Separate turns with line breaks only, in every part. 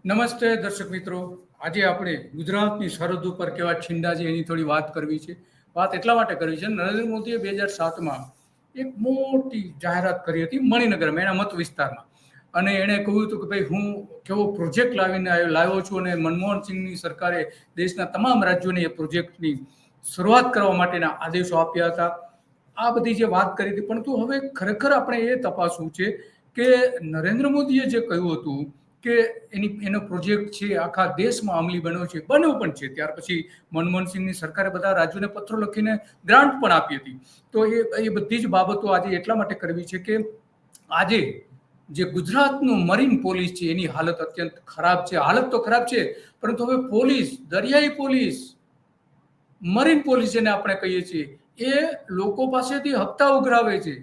નમસ્તે દર્શક મિત્રો, આજે આપણે ગુજરાતની સરહદ ઉપર કેવા છીંડા છે એની થોડી વાત કરવી છે. વાત એટલા માટે કરવી છે, નરેન્દ્ર મોદીએ 2007માં એક મોટી જાહેરાત કરી હતી મણિનગરમાં, એના મત વિસ્તારમાં, અને એણે કહ્યું હતું કે ભાઈ હું કેવો પ્રોજેક્ટ લાવ્યો છું, અને મનમોહન સિંહની સરકારે દેશના તમામ રાજ્યોને એ પ્રોજેક્ટની શરૂઆત કરવા માટેના આદેશો આપ્યા હતા. આ બધી જે વાત કરી હતી, પરંતુ હવે ખરેખર આપણે એ તપાસવું છે કે નરેન્દ્ર મોદીએ જે કહ્યું હતું કે એનો પ્રોજેક્ટ છે આખા દેશમાં અમલી બન્યો પણ છે. ત્યાર પછી મનમોહન સિંહની સરકારે બધા રાજ્યોને પત્રો લખીને ગ્રાન્ટ પણ આપી હતી. તો એ બધી જ બાબતો આજે એટલા માટે કરવી છે કે આજે જે ગુજરાતનું મરીન પોલીસ છે એની હાલત અત્યંત ખરાબ છે. હાલત તો ખરાબ છે, પરંતુ હવે પોલીસ, દરિયાઈ પોલીસ, મરીન પોલીસ જેને આપણે કહીએ છીએ, એ લોકો પાસેથી હપ્તા ઉઘરાવે છે.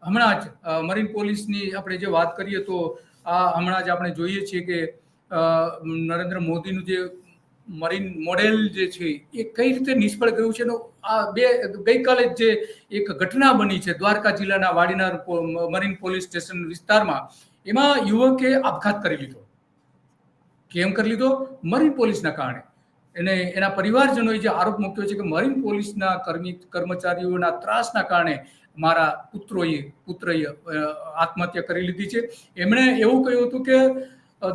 હમણાં જ મરીન પોલીસની આપણે જે વાત કરીએ તો હમણાં જ આપણે જોઈએ છીએ કે નરેન્દ્ર મોદીનું જે મરીન મોડેલ જે છે એ કઈ રીતે નિષ્ફળ ગયું છે. ગઈકાલે જે એક ઘટના બની છે દ્વારકા જિલ્લાના વાડીનાર મરીન પોલીસ સ્ટેશન વિસ્તારમાં, એમાં યુવકે આપઘાત કરી લીધો. કેમ કરી લીધો? મરીન પોલીસના કારણે. એના પરિવારજનોએ જે આરોપ મૂક્યો છે કે મરીન પોલીસના કર્મચારીઓના ત્રાસના કારણે મારા પુત્રએ આત્મહત્યા કરી લીધી છે. એમણે એવું કહ્યું હતું કે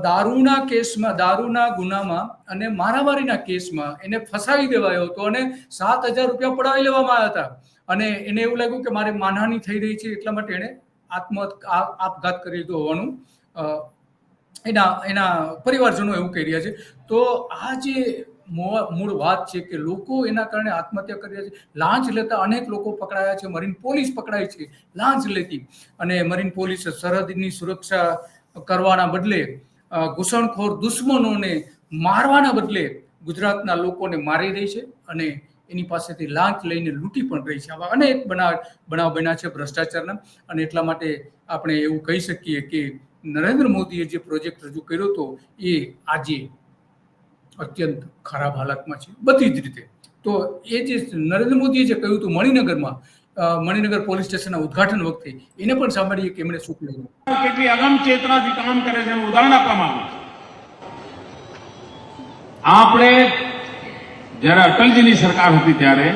દારૂના ગુનામાં અને મારામારીના કેસમાં એને ફસાવી દેવાયો હતો અને 7,000 રૂપિયા પડાવી લેવામાં આવ્યા હતા. અને એને એવું લાગ્યું કે મારે માનહાનિ થઈ રહી છે, એટલા માટે એને આપઘાત કરી લીધો હોવાનું એના પરિવારજનો એવું કહી રહ્યા છે. તો આ જે મૂળ વાત છે કે લોકો એના કારણે આત્મહત્યા કરી રહ્યા છે. લાંચ લેતા અનેક લોકો પકડાયા છે, મરીન પોલીસ પકડાય છે લાંચ લેતી, અને મરીન પોલીસ સરહદની સુરક્ષા કરવાના બદલે ઘૂસણખોર દુશ્મનોને મારવાના બદલે ગુજરાતના લોકોને મારી રહી છે અને એની પાસેથી લાંચ લઈને લૂંટી પણ રહી છે. આવા અનેક બનાવ બન્યા છે ભ્રષ્ટાચારના, અને એટલા માટે આપણે એવું કહી શકીએ કે નરેન્દ્ર મોદીએ જે પ્રોજેક્ટ રજૂ કર્યો હતો એ આજે અત્યંત ખરાબ હાલતમાં છે બધી જ રીતે. તો એ જે નરેન્દ્ર મોદીએ જે કહ્યું હતું મણિનગર પોલીસ સ્ટેશનના ઉદઘાટન વખતે, એને પણ સાંભળીએ કે એમણે શું કહ્યું.
કેટલી અગમ ચેતનાથી કામ કરે છે ઉદાહરણ આપવામાં આવ્યું. આપણે જ્યારે અટલજીની સરકાર હતી ત્યારે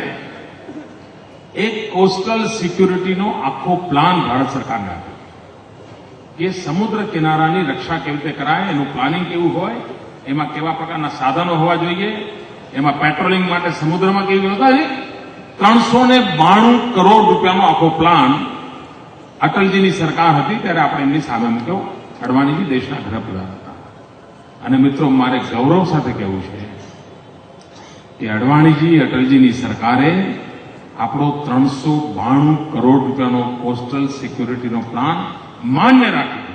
એક કોસ્ટલ સિક્યુરિટીનો આખો પ્લાન ભારત સરકારને આપ્યો કે સમુદ્ર કિનારાની રક્ષા કેવી રીતે કરાય, એનું પ્લાનિંગ કેવું હોય, એમાં કેવા પ્રકારના સાધનો હોવા જોઈએ, એમાં પેટ્રોલિંગ માટે સમુદ્રમાં કેવી વ્યવસ્થા છે. 392 કરોડ રૂપિયાનો આખો પ્લાન અટલજીની સરકાર હતી ત્યારે આપણે એમની સામે મૂક્યો. અડવાણીજી દેશના ગૃહપ્રધાન હતા. અને મિત્રો, મારે ગૌરવ સાથે કહેવું છે કે અટલજીની સરકારે આપણો 392 કરોડ રૂપિયાનો કોસ્ટલ સિક્યુરિટીનો પ્લાન માન્ય રાખ્યો.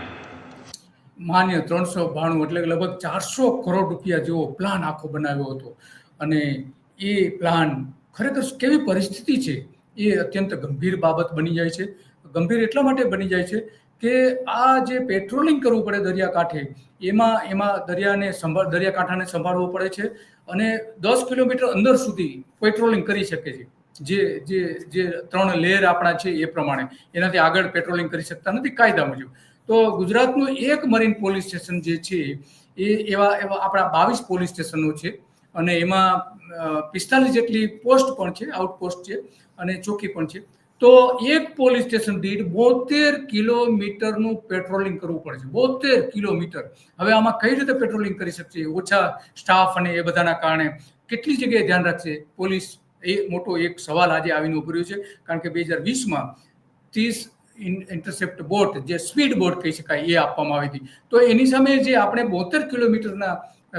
માન્ય 392 એટલે લગભગ 400 કરોડ રૂપિયા જેવો પ્લાન આખો બનાવ્યો હતો. અને એ પ્લાન ખરેખર કેવી પરિસ્થિતિ છે એ અત્યંત ગંભીર બાબત બની જાય છે. ગંભીર એટલા માટે બની જાય છે કે આ જે પેટ્રોલિંગ કરવું પડે દરિયાકાંઠે, એમાં દરિયાકાંઠાને સંભાળવો પડે છે, અને 10 કિલોમીટર અંદર સુધી પેટ્રોલિંગ કરી શકે છે. જે 3 લેયર આપણા છે એ પ્રમાણે એનાથી આગળ પેટ્રોલિંગ કરી શકતા નથી કાયદા મુજબ. તો ગુજરાતનું એક મરીન પોલીસ સ્ટેશન જે છે એ એવા આપણા 22 પોલીસ સ્ટેશનો છે, અને એમાં 45 જેટલી પોસ્ટ પણ છે, આઉટપોસ્ટ છે, અને ચોકી પણ છે. તો એક પોલીસ સ્ટેશન દીઠ 72 કિલોમીટરનું પેટ્રોલિંગ કરવું પડે છે. 72 કિલોમીટર. હવે આમાં કઈ રીતે પેટ્રોલિંગ કરી શકશે? ઓછા સ્ટાફ અને એ બધાના કારણે કેટલી જગ્યાએ ધ્યાન રાખશે પોલીસ? એ મોટો એક સવાલ આજે આવીને ઉભર્યો છે. કારણ કે 2020માં 30 ઇન્ટરસેપ્ટ બોટ, જે સ્પીડ બોટ કહી શકાય, એ આપવામાં આવી હતી. તો એની સામે જે આપણે 72 કિલોમીટરના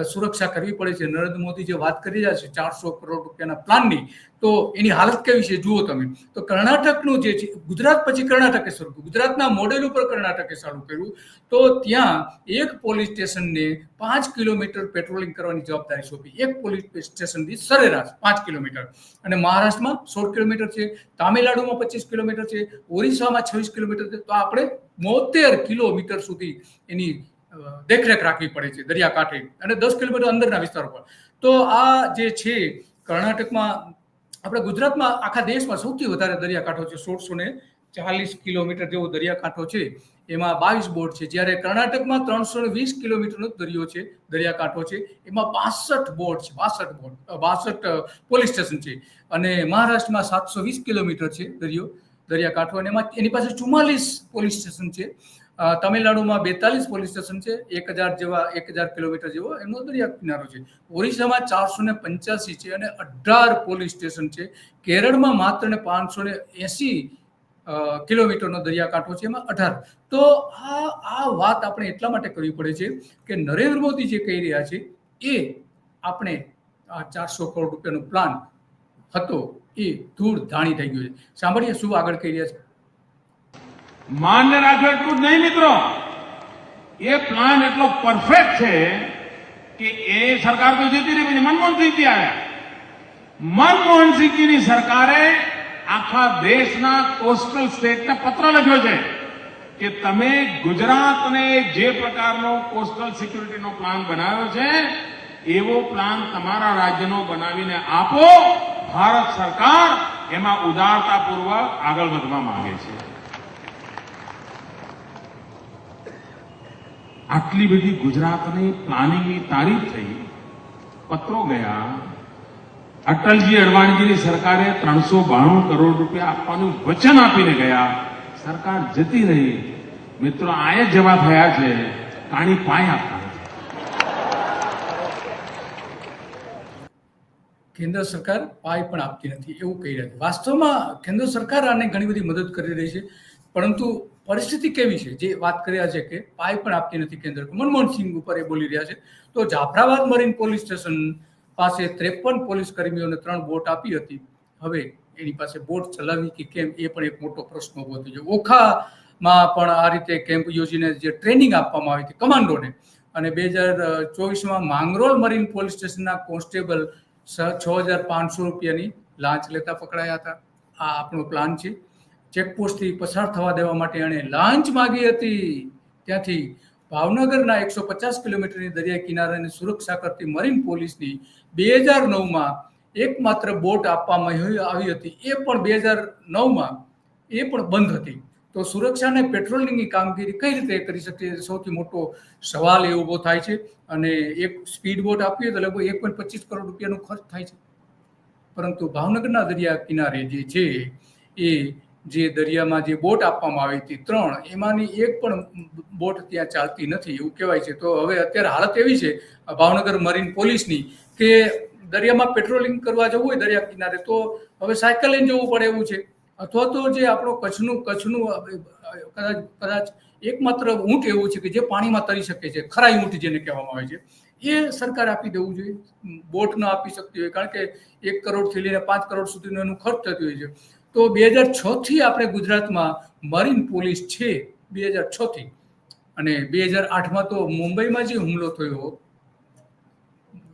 સુરક્ષા કરવી પડે છે. નરેન્દ્ર મોદી જે વાત કરી રહ્યા છે 400 કરોડ રૂપિયાના પ્લાનની, તો એની હાલત કેવી છે જુઓ તમે. તો કર્ણાટકનું જે છે, ગુજરાત પછી કર્ણાટકે શરૂ કર્યું, ગુજરાતના મોડેલ ઉપર કર્ણાટકે ચાલુ કર્યું. તો ત્યાં એક પોલીસ સ્ટેશનને 5 કિલોમીટર પેટ્રોલિંગ કરવાની જવાબદારી સોંપી. એક પોલીસ સ્ટેશનથી સરેરાશ 5 કિલોમીટર. અને મહારાષ્ટ્રમાં 16 કિલોમીટર છે, તામિલનાડુમાં 25 કિલોમીટર છે, ઓરિસ્સામાં 26 કિલોમીટર છે. તો આપણે 72 કિલોમીટર સુધી એની દેખરેખ રાખવી પડે છે દરિયાકાંઠે, અને 10 કિલોમીટર અંદરના વિસ્તારો પર. તો આ જે છે કર્ણાટકમાં, આપણે ગુજરાતમાં આખા દેશમાં સૌથી વધારે દરિયાકાંઠો છે, 40 કિલોમીટર જેવો દરિયાકાંઠો છે, એમાં 22 બોટ છે. જ્યારે કર્ણાટકમાં 320 કિલોમીટરનો દરિયો છે, દરિયાકાંઠો છે, એમાં 62 બોટ છે, 62 પોલીસ સ્ટેશન છે. અને મહારાષ્ટ્રમાં 720 કિલોમીટર છે દરિયાકાંઠો, અને એમાં એની પાસે 44 પોલીસ સ્ટેશન છે. તમિલનાડુમાં 42 પોલીસ સ્ટેશન છે, 1000 કિલોમીટર જેવો એમનો દરિયા કિનારો છે. ઓરિસ્સામાં 485 છે અને 18 પોલીસ સ્ટેશન છે. કેરળમાં માત્ર ને 580 કિલોમીટરનો દરિયાકાંઠો છે, એમાં 18. તો આ વાત આપણે એટલા માટે કરવી પડે છે કે નરેન્દ્ર મોદી જે કહી રહ્યા છે એ આપણે આ 400 કરોડ રૂપિયાનો પ્લાન હતો એ ધૂળ ધાણી થઈ ગયું છે. સાંભળીએ શું આગળ કહી રહ્યા છે.
માન્ય રાખો એટલું જ નહીં મિત્રો, એ પ્લાન એટલો પરફેક્ટ છે કે એ સરકાર તો જતી રહી, પછી મનમોહનસિંહજી આવ્યા. મનમોહનસિંહજીની સરકારે આખા દેશના કોસ્ટલ સ્ટેટને પત્ર લખ્યો છે કે તમે ગુજરાતને જે પ્રકારનો કોસ્ટલ સિક્યુરિટીનો પ્લાન બનાવ્યો છે એવો પ્લાન તમારા રાજ્યનો બનાવીને આપો. ભારત સરકાર એમાં ઉદારતાપૂર્વક આગળ વધવા માંગે છે. આટલી બધી ગુજરાતની પ્લાનિંગની તારીફ થઈ, પત્રો ગયા. અટલજી અડવાણીજીની સરકારે 392 કરોડ રૂપિયા આપવાનું વચન આપીને ગયા. સરકાર જતી રહી. મિત્રો આ જ જવા થયા છે, કાણી પાય આપતા નથી.
કેન્દ્ર સરકાર પાય પણ આપતી નથી એવું કહી રહ્યા છે. વાસ્તવમાં કેન્દ્ર સરકાર આને ઘણી બધી મદદ કરી રહી છે, પરંતુ પરિસ્થિતિ કેવી છે જે વાત કર્યા છે કે પાય પણ આપતી નથી કેન્દ્ર. મનમોહનસિંહ ઉપર એ બોલી રહ્યા છે. તો જાફરાબાદ મરીન પોલીસ સ્ટેશન પાસે 53 પોલીસ કર્મીઓને 3 બોટ આપી હતી. હવે એની પાસે બોટ ચલાવી કે કેમ એ પણ એક મોટો પ્રશ્ન ઉભો થયો છે. ઓખામાં પણ આ રીતે કેમ્પ યોજીને જે ટ્રેનિંગ આપવામાં આવી હતી કમાન્ડોને, અને 2024માં માંગરોળ મરીન પોલીસ સ્ટેશનના કોન્સ્ટેબલ 6,500 રૂપિયાની લાંચ લેતા પકડાયા હતા. આ આપણો પ્લાન છે. ચેકપોસ્ટથી પસાર થવા દેવા માટે એણે લાંચ માગી હતી. ત્યાંથી ભાવનગરના 150 કિલોમીટરની દરિયા કિનારાની સુરક્ષા કરતી મરીન પોલીસની 2009માં એકમાત્ર બોટ આપવામાં આવી હતી, એ પણ 2009માં એ પણ બંધ હતી. તો સુરક્ષા અને પેટ્રોલિંગની કામગીરી કઈ રીતે કરી શકે, સૌથી મોટો સવાલ એ ઊભો થાય છે. અને એક સ્પીડ બોટ આપીએ તો લગભગ 1.25 કરોડ રૂપિયાનો ખર્ચ થાય છે. પરંતુ ભાવનગરના દરિયા કિનારે જે છે એ જે દરિયામાં જે બોટ આપવામાં આવી હતી 3, એમાંની એક પણ બોટ ત્યાં ચાલતી નથી એવું કહેવાય છે. તો હવે અત્યારે હાલત એવી છે ભાવનગર મરીન પોલીસની કે દરિયામાં પેટ્રોલિંગ કરવા જવું હોય દરિયા કિનારે તો હવે સાયકલ લઈને જવું પડે એવું છે. અથવા તો જે આપણો કચ્છનું કદાચ એકમાત્ર ઊંટ એવું છે કે જે પાણીમાં તરી શકે છે, ખરાઈ ઊંટ જેને કહેવામાં આવે છે, એ સરકાર આપી દેવું જોઈએ. બોટ ન આપી શકતી હોય, કારણ કે 1 કરોડથી લઈને 5 કરોડ સુધીનો એનું ખર્ચ થતું હોય છે. તો 2006થી આપણે ગુજરાતમાં મરીન પોલીસ છે, 2006થી. અને 2008માં તો મુંબઈમાં જે હુમલો થયો,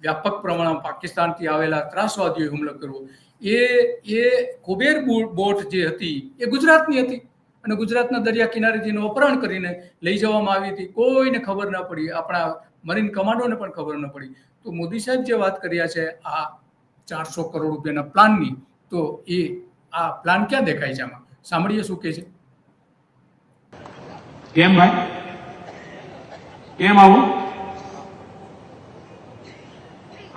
વ્યાપક પ્રમાણમાં પાકિસ્તાનથી આવેલા ત્રાસવાદીઓએ હુમલો કર્યો, એ કુબેર બોટ જે હતી એ ગુજરાતની હતી અને ગુજરાતના દરિયા કિનારે જેનું અપહરણ કરીને લઈ જવામાં આવી હતી. કોઈને ખબર ન પડી, આપણા મરીન કમાન્ડોને પણ ખબર ન પડી. તો મોદી સાહેબ જે વાત કર્યા છે આ 400 કરોડ રૂપિયાના પ્લાનની, તો એ આ પ્લાન ક્યાં દેખાય છે આમાં? સાંભળીએ શું કહે છે.
કેમ ભાઈ, કેમ આવું?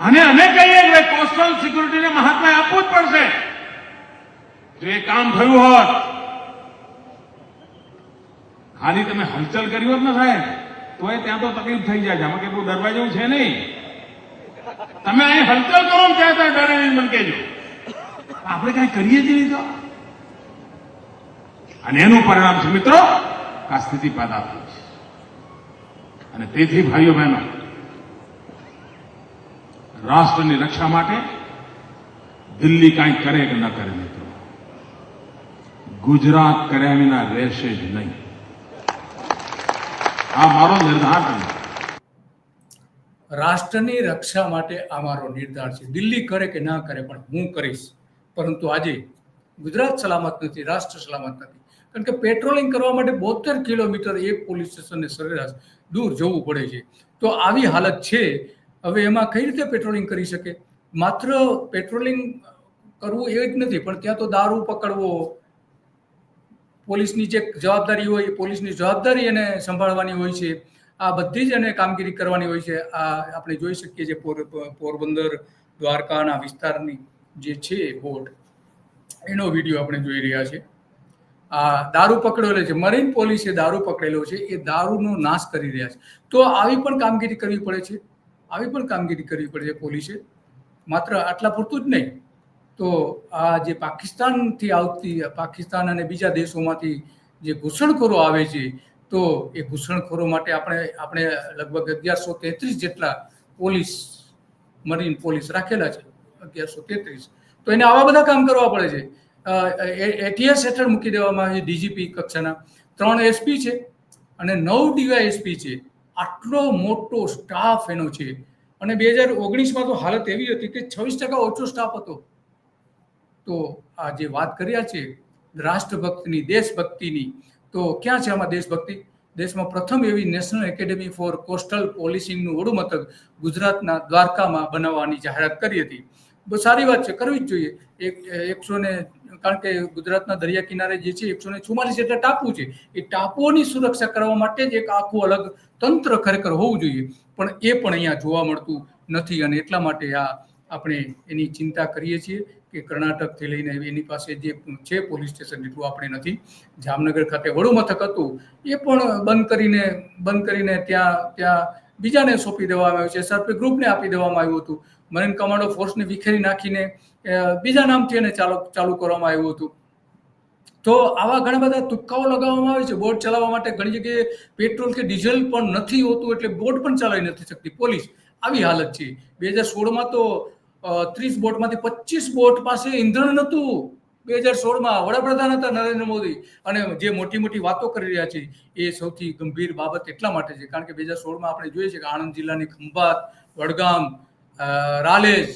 અને અમે કહીએ કે કોસ્ટલ સિક્યુરિટીને મહત્વ આપવું જ પડશે. જો એ કામ થયું હોત, ખાલી તમે હલચલ કરી હોત ને સાહેબ, તો એ ત્યાં તો તકલીફ થઈ જાય છે. આમાં કેટલું ડરવા જેવું છે નહીં. તમે અહીં હલચલ કરો ને ત્યાં ડરે નહીં મને કહેજો. આપણે કઈ કરીએ જ નહીં તો. અને એનું પરિણામ છે મિત્રો આ સ્થિતિ પેદા થઈ છે. અને તેથી ભાઈઓ બહેનો, રાષ્ટ્રની રક્ષા માટે દિલ્હી કાંઈ કરે કે ન કરે મિત્રો, ગુજરાત કર્યા વિના રહેશે જ નહીં. આ મારો નિર્ધાર છે.
રાષ્ટ્રની રક્ષા માટે આ મારો નિર્ધાર છે. દિલ્હી કરે કે ના કરે પણ હું કરીશ. પરંતુ આજે ગુજરાત સલામત નથી, રાષ્ટ્ર સલામત નથી. કારણ કે પેટ્રોલિંગ કરવા માટે 72 કિલોમીટર એક પોલીસ સ્ટેશનને સરેરાશ દૂર જવું પડે છે. તો આવી હાલત છે. હવે એમાં કઈ રીતે પેટ્રોલિંગ કરી શકે? માત્ર પેટ્રોલિંગ કરવું એ જ નથી, પણ ત્યાં તો દારૂ પકડવો, પોલીસની જે જવાબદારી હોય એ પોલીસની જવાબદારી એને સંભાળવાની હોય છે. આ બધી જ એને કામગીરી કરવાની હોય છે. આ આપણે જોઈ શકીએ છીએ પોરબંદર દ્વારકાના વિસ્તારની જે છે બોટ, એનો વિડીયો આપણે જોઈ રહ્યા છીએ. આ દારૂ પકડેલો છે, મરીન પોલીસે દારૂ પકડેલો છે, એ દારૂનો નાશ કરી રહ્યા છે. તો આવી પણ કામગીરી કરવી પડે છે, આવી પણ કામગીરી કરવી પડે છે પોલીસે. માત્ર આટલા પૂરતું જ નહીં, તો આ જે પાકિસ્તાનથી આવતી, પાકિસ્તાન અને બીજા દેશોમાંથી જે ઘૂસણખોરો આવે છે, તો એ ઘૂસણખોરો માટે આપણે લગભગ 1133 જેટલા પોલીસ, મરીન પોલીસ રાખેલા છે, 1133. તો એને આવા બધા કામ કરવા પડે છે. એટીએસ હેઠળ મૂકી દેવામાં આવે છે. ડીજીપી કક્ષાના 3 એસપી છે અને 9 ડીવાયએસપી છે. આટલો મોટો સ્ટાફ એનો છે. અને 2019માં તો હાલત એવી હતી કે 26% ઓછો સ્ટાફ હતો. તો આ જે વાત કર્યા છે રાષ્ટ્રભક્તિની, દેશભક્તિની, તો ક્યાં છે આમાં દેશભક્તિ? દેશમાં પ્રથમ એવી નેશનલ એકેડેમી ફોર કોસ્ટલ પોલીસિંગનું વડું મથક ગુજરાતના દ્વારકામાં બનાવવાની જાહેરાત કરી હતી. બહુ સારી વાત છે, કરવી જ જોઈએ. કારણ કે ગુજરાતના દરિયા કિનારે જે છે 144 જેટલા ટાપુ છે. એ ટાપુઓની સુરક્ષા કરવા માટે જ એક આખું અલગ તંત્ર ખરેખર હોવું જોઈએ, પણ એ પણ અહીંયા જોવા મળતું નથી. અને એટલા માટે આપણે એની ચિંતા કરીએ છીએ કે કર્ણાટકથી લઈને એની પાસે જે છે પોલીસ સ્ટેશન એટલું આપણે નથી. જામનગર ખાતે વડું મથક હતું, એ પણ બંધ કરીને ત્યાં બીજાને સોંપી દેવામાં આવ્યું છે. સર્પે ગ્રુપને આપી દેવામાં આવ્યું હતું. મરીન કમાન્ડો ફોર્સને વિખેરી નાખીને બીજા નામથી એને ચાલુ કરવામાં આવ્યું હતું. તો આવા ઘણા બધા તુક્કાઓ લગાવવામાં આવે છે. બોટ ચલાવવા માટે ઘણી જગ્યાએ પેટ્રોલ કે ડીઝલ પણ નથી હોતું, એટલે બોટ પણ ચલાવી નથી શકતી પોલીસ. આવી હાલત છે. 2016માં તો 30 બોટમાંથી 25 બોટ પાસે ઈંધણ નહોતું. 2016માં વડાપ્રધાન હતા નરેન્દ્ર મોદી, અને જે મોટી મોટી વાતો કરી રહ્યા છે એ સૌથી ગંભીર બાબત એટલા માટે છે કારણ કે 2016માં આપણે જોઈએ છે કે આણંદ જિલ્લાની ખંભાત, વડગામ, રાલેજ,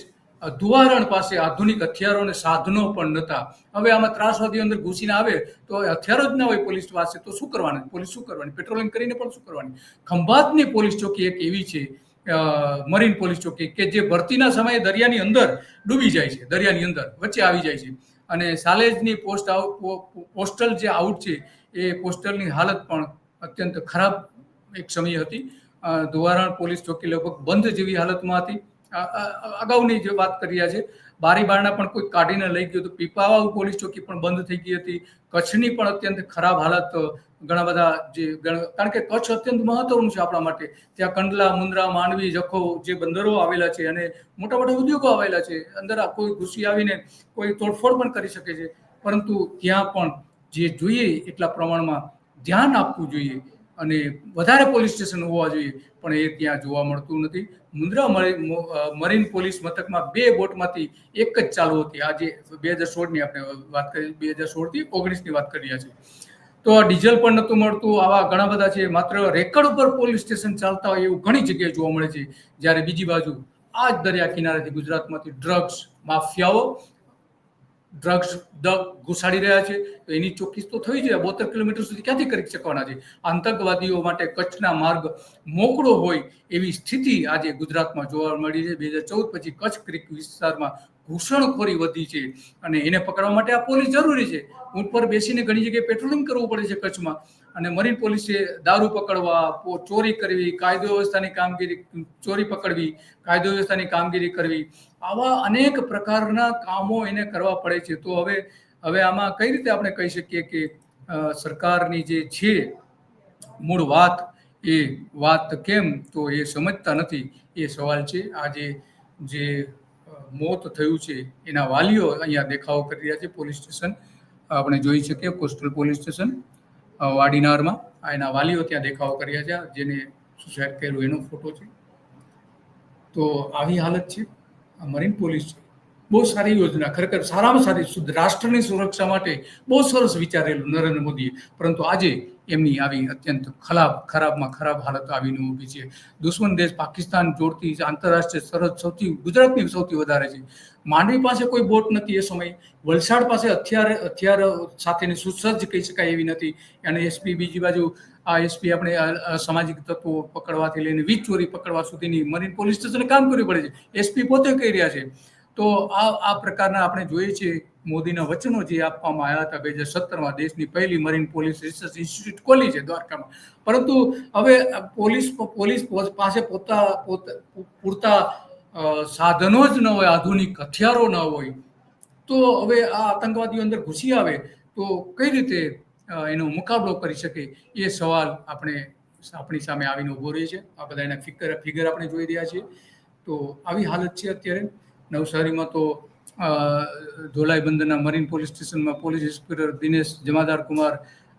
ધુવારણ પાસે આધુનિક હથિયારો અને સાધનો પણ નહોતા. હવે આમાં ત્રાસવાદીઓ અંદર ઘૂસીને આવે તો હથિયારો જ ના હોય પોલીસ પાસે, તો શું કરવાનું? પોલીસ શું કરવાની? પેટ્રોલિંગ કરીને પણ શું કરવાની? ખંભાતની પોલીસ ચોકી એક એવી છે, મરીન પોલીસ ચોકી, કે જે ભરતીના સમયે દરિયાની અંદર ડૂબી જાય છે, દરિયાની અંદર વચ્ચે આવી જાય છે. અને સાલેજની પોસ્ટલ જે આઉટ છે, એ પોસ્ટલની હાલત પણ અત્યંત ખરાબ એક સમય હતી. ધુવારણ પોલીસ ચોકી લગભગ બંધ જેવી હાલતમાં હતી. અગાઉની જે વાત કરી રહ્યા છે, બારી બારણા પણ કોઈ કાઢીને લઈ ગયું હતું. પીપાવાવ પોલીસ ચોકી પણ બંધ થઈ ગઈ હતી. કચ્છની પણ અત્યંત ખરાબ હાલત. ઘણા બધા કારણ કે કચ્છ અત્યંત મહત્વનું છે આપણા માટે. ત્યાં કંડલા, મુન્દ્રા, માંડવી, જખો જે બંદરો આવેલા છે અને મોટા મોટા ઉદ્યોગો આવેલા છે. અંદર કોઈ ઘૂસી આવીને કોઈ તોડફોડ પણ કરી શકે છે. પરંતુ ત્યાં પણ જે જોઈએ એટલા પ્રમાણમાં ધ્યાન આપવું જોઈએ અને વધારે પોલીસ સ્ટેશન હોવા જોઈએ, પણ એ ત્યાં જોવા મળતું નથી. મુન્દ્રા મરીન પોલીસ મથકમાં 2 બોટમાંથી એક જ ચાલુ હતી. આજે 2016ની આપણે વાત કરી, 2016થી 19ની વાત કરી રહ્યા છીએ. તો આ ડીઝલ પણ નહોતું મળતું. આવા ઘણા બધા છે. માત્ર રેકર્ડ ઉપર પોલીસ સ્ટેશન ચાલતા હોય એવું ઘણી જગ્યાએ જોવા મળે છે. જ્યારે બીજી બાજુ આ જ દરિયા કિનારેથી ગુજરાતમાંથી ડ્રગ્સ માફિયાઓ ડ્રગ્સ ઘુસાડી રહ્યા છે. તો એની ચોખ્ખી તો થવી જોઈએ. 72 કિલોમીટર સુધી ક્યાંથી કરી શકવાના છે? આતંકવાદીઓ માટે કચ્છના માર્ગ મોકળો હોય એવી સ્થિતિ આજે ગુજરાતમાં જોવા મળી છે. 2014 પછી કચ્છ ક્રિક વિસ્તારમાં ઘૂસણખોરી વધી છે અને એને પકડવા માટે આ પોલીસ જરૂરી છે. ઊંટ પર બેસીને ઘણી જગ્યાએ પેટ્રોલિંગ કરવું પડે છે કચ્છમાં. અને મરીન પોલીસે દારૂ પકડવા, ચોરી કરવી, કાયદો વ્યવસ્થાની કામગીરી, ચોરી પકડવી, કાયદો વ્યવસ્થાની કામગીરી કરવી, આવા અનેક પ્રકારના કામો એને કરવા પડે છે. તો હવે આમાં કઈ રીતે આપણે કહી શકીએ કે સરકારની જે છે મૂળ વાત કેમ તો એ સમજતા નથી, એ સવાલ છે. આજે જે મોત થયું છે એના વાલીઓ અહીંયા દેખાવો કરી રહ્યા છે. પોલીસ સ્ટેશન આપણે જોઈ શકીએ, કોસ્ટલ પોલીસ સ્ટેશન વાડીનારમાં, એના વાલીઓ ત્યાં દેખાવો કરી રહ્યા છે. જેને સુસાઇડ કર્યું એનો ફોટો છે. તો આવી હાલત છે. મરીન પોલીસ છે. બહુ સારી યોજના, ખરેખર સારામાં સારી રાષ્ટ્રની સુરક્ષા માટે બહુ સરસ વિચારેલું નરેન્દ્ર મોદીએ, પરંતુ આજે એમની આવી અત્યંત ખરાબમાં ખરાબ હાલત આવીને ઊભી છે. દુશ્મન દેશ પાકિસ્તાન જોડતી આંતરરાષ્ટ્રીય સરહદ ગુજરાતની સૌથી વધારે છે. માંડવી પાસે કોઈ બોટ નથી એ સમયે. વલસાડ પાસે હથિયાર સાથેની સુસજ્જ કહી શકાય એવી નથી. અને એસપી બીજી બાજુ આ એસપી આપણે સામાજિક તત્વો પકડવાથી લઈને વીજ ચોરી પકડવા સુધીની મરીન પોલીસ સ્ટેશને કામ કરવું પડે છે. એસપી પોતે કહી રહ્યા છે. તો આ પ્રકારના આપણે જોઈએ છીએ મોદીના વચનો જે આપવામાં આવ્યા હતા 2017માં દેશની પહેલી મરીન પોલીસ રિસર્ચ ઇન્સ્ટિટ્યૂટ ખોલી છે દ્વારકામાં. પરંતુ હવે પોલીસ પાસે પૂરતા સાધનો જ ન હોય, આધુનિક હથિયારો ન હોય, તો હવે આ આતંકવાદીઓ અંદર ઘૂસી આવે તો કઈ રીતે એનો મુકાબલો કરી શકે, એ સવાલ આપણી સામે આવીને ઊભો રહે છે. આ બધા એના ફિગર આપણે જોઈ રહ્યા છીએ. તો આવી હાલત છે અત્યારે નવસારીમાં. તો ધોલાઈ બંદરના મરીન પોલીસ સ્ટેશનમાં પોલીસ ઇન્સ્પેક્ટર દિનેશ જમાદાર કુમાર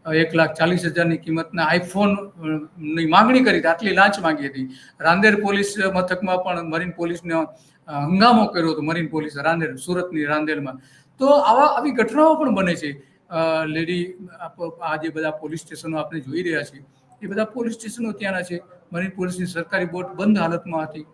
1,40,000ની કિંમતના આઈફોનની માંગણી કરી હતી, આટલી લાંચ માંગી હતી. રાંદેર પોલીસ મથકમાં પણ મરીન પોલીસનો હંગામો કર્યો હતો, મરીન પોલીસ રાંદેર, સુરતની રાંદેરમાં. તો આવી ઘટનાઓ પણ બને છે. આ જે બધા પોલીસ સ્ટેશનો આપણે જોઈ રહ્યા છીએ એ બધા પોલીસ સ્ટેશનો ત્યાંના છે. મરીન પોલીસની સરકારી બોટ બંધ હાલતમાં હતી.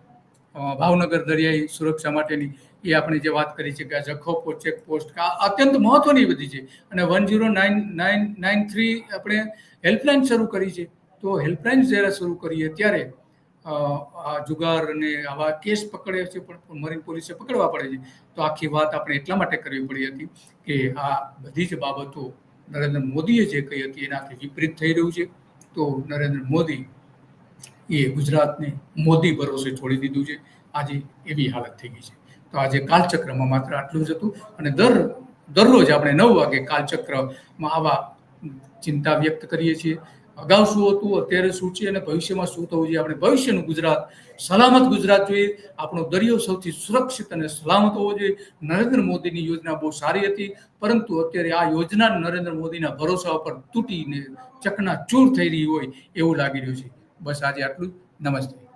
ભાવનગર દરિયાઈ સુરક્ષા માટેની એ આપણે જે વાત કરી છે કે આ જખો ચેકપોસ્ટ અત્યંત મહત્વની બધી છે. અને 10993 આપણે હેલ્પલાઇન શરૂ કરી છે. તો હેલ્પલાઇન જ્યારે શરૂ કરીએ ત્યારે આ જુગાર અને આવા કેસ પકડે છે પણ મરીન પોલીસે પકડવા પડે છે. તો આખી વાત આપણે એટલા માટે કરવી પડી હતી કે આ બધી જ બાબતો નરેન્દ્ર મોદીએ જે કહી હતી એનાથી વિપરીત થઈ રહ્યું છે. તો નરેન્દ્ર મોદી એ ગુજરાતને મોદી ભરોસે છોડી દીધું છે. આજે એવી હાલત થઈ ગઈ છે. તો આજે કાલચક્રમાં માત્ર આટલું જ હતું. અને દરરોજ આપણે 9 વાગે કાલચક્રમાં આવા ચિંતા વ્યક્ત કરીએ છીએ. અગાઉ શું હતું, અત્યારે શું છે અને ભવિષ્યમાં શું થવું જોઈએ. આપણે ભવિષ્યનું ગુજરાત, સલામત ગુજરાત જોઈએ. આપણો દરિયો સૌથી સુરક્ષિત અને સલામત હોવો જોઈએ. નરેન્દ્ર મોદીની યોજના બહુ સારી હતી, પરંતુ અત્યારે આ યોજના નરેન્દ્ર મોદીના ભરોસા ઉપર તૂટીને ચકનાચૂર થઈ રહી હોય એવું લાગી રહ્યું છે. બસ આજે આટલું. નમસ્તે.